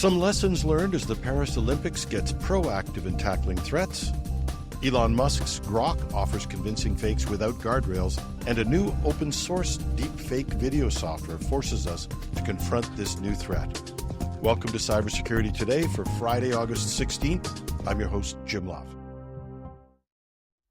Some lessons learned as the Paris Olympics gets proactive in tackling threats. Elon Musk's GROK offers convincing fakes without guardrails, and a new open-source deepfake video software forces us to confront this new threat. Welcome to Cybersecurity Today for Friday, August 16th. I'm your host, Jim Love.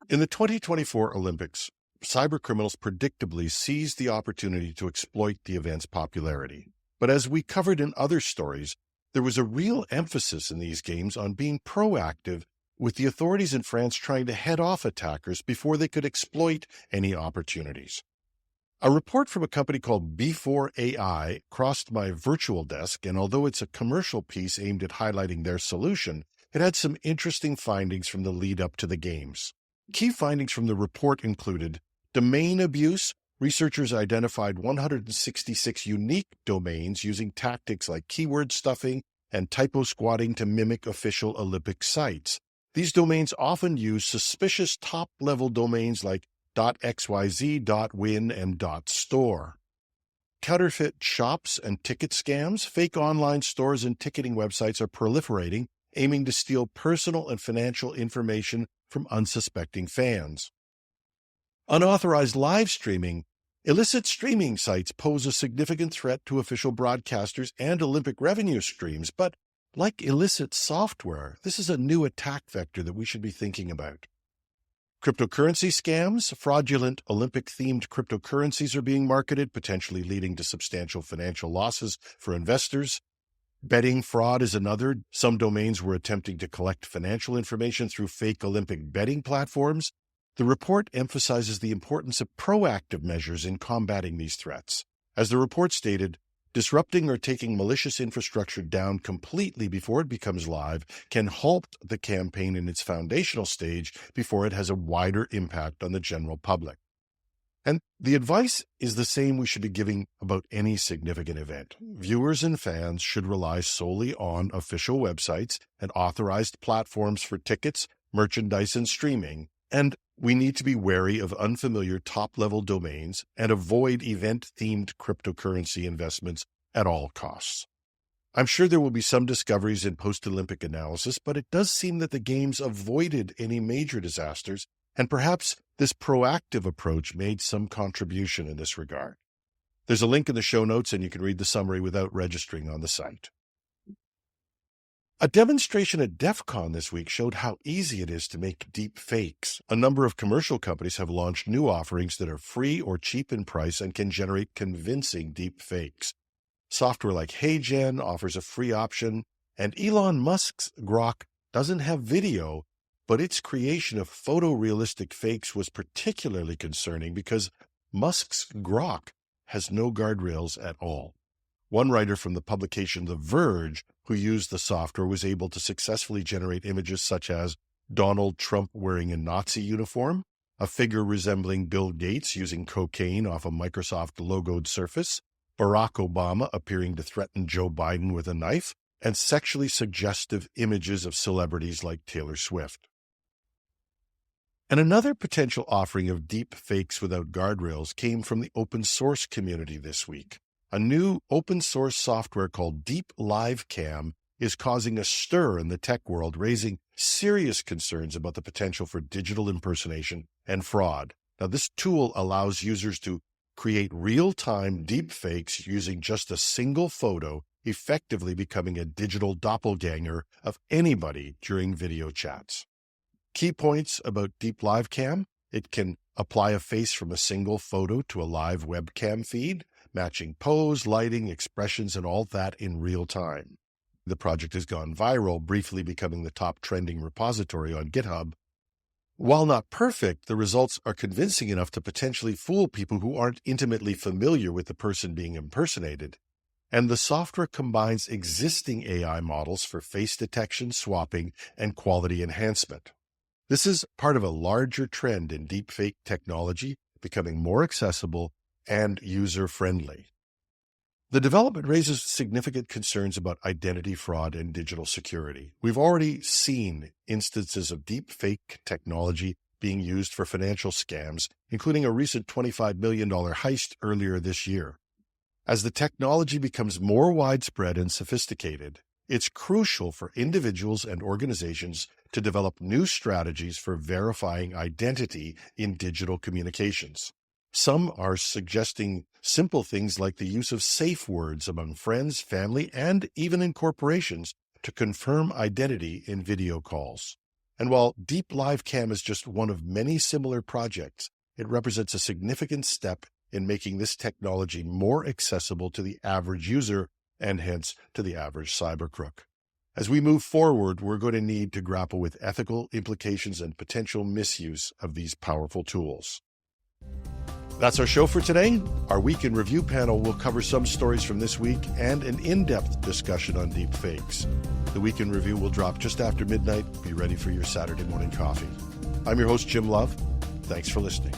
In the 2024 Olympics, cybercriminals predictably seized the opportunity to exploit the event's popularity. But as we covered in other stories, there was a real emphasis in these games on being proactive, with the authorities in France trying to head off attackers before they could exploit any opportunities. A report from a company called B4AI crossed my virtual desk, and although it's a commercial piece aimed at highlighting their solution, it had some interesting findings from the lead up to the games. Key findings from the report included domain abuse. Researchers identified 166 unique domains using tactics like keyword stuffing and typo squatting to mimic official Olympic sites. These domains often use suspicious top-level domains like .xyz, .win, and .store. Counterfeit shops and ticket scams. Fake online stores and ticketing websites are proliferating, aiming to steal personal and financial information from unsuspecting fans. Unauthorized live streaming. Illicit streaming sites pose a significant threat to official broadcasters and Olympic revenue streams, but like illicit software, this is a new attack vector that we should be thinking about. Cryptocurrency scams. Fraudulent Olympic-themed cryptocurrencies are being marketed, potentially leading to substantial financial losses for investors. Betting fraud is another. Some domains were attempting to collect financial information through fake Olympic betting platforms. The report emphasizes the importance of proactive measures in combating these threats. As the report stated, disrupting or taking malicious infrastructure down completely before it becomes live can halt the campaign in its foundational stage before it has a wider impact on the general public. And the advice is the same we should be giving about any significant event. Viewers and fans should rely solely on official websites and authorized platforms for tickets, merchandise, and streaming. And we need to be wary of unfamiliar top-level domains and avoid event-themed cryptocurrency investments at all costs. I'm sure there will be some discoveries in post-Olympic analysis, but it does seem that the games avoided any major disasters, and perhaps this proactive approach made some contribution in this regard. There's a link in the show notes, and you can read the summary without registering on the site. A demonstration at DEF CON this week showed how easy it is to make deep fakes. A number of commercial companies have launched new offerings that are free or cheap in price and can generate convincing deep fakes. Software like HeyGen offers a free option, and Elon Musk's GROK doesn't have video, but its creation of photorealistic fakes was particularly concerning because Musk's GROK has no guardrails at all. One writer from the publication The Verge, who used the software, was able to successfully generate images such as Donald Trump wearing a Nazi uniform, a figure resembling Bill Gates using cocaine off a Microsoft logoed surface, Barack Obama appearing to threaten Joe Biden with a knife, and sexually suggestive images of celebrities like Taylor Swift. And another potential offering of deep fakes without guardrails came from the open source community this week. A new open-source software called Deep Live Cam is causing a stir in the tech world, raising serious concerns about the potential for digital impersonation and fraud. Now, this tool allows users to create real-time deep fakes using just a single photo, effectively becoming a digital doppelganger of anybody during video chats. Key points about Deep Live Cam: it can apply a face from a single photo to a live webcam feed, matching pose, lighting, expressions, and all that in real time. The project has gone viral, briefly becoming the top trending repository on GitHub. While not perfect, the results are convincing enough to potentially fool people who aren't intimately familiar with the person being impersonated. And the software combines existing AI models for face detection, swapping, and quality enhancement. This is part of a larger trend in deepfake technology becoming more accessible and user-friendly. The development raises significant concerns about identity fraud and digital security. We've already seen instances of deepfake technology being used for financial scams, including a recent $25 million heist earlier this year. As the technology becomes more widespread and sophisticated, It's crucial for individuals and organizations to develop new strategies for verifying identity in digital communications. Some are suggesting simple things like the use of safe words among friends, family, and even in corporations to confirm identity in video calls. And while Deep Live Cam is just one of many similar projects, it represents a significant step in making this technology more accessible to the average user and hence to the average cyber crook. As we move forward, we're going to need to grapple with ethical implications and potential misuse of these powerful tools. That's our show for today. Our Week in Review panel will cover some stories from this week and an in-depth discussion on deepfakes. The Week in Review will drop just after midnight. Be ready for your Saturday morning coffee. I'm your host, Jim Love. Thanks for listening.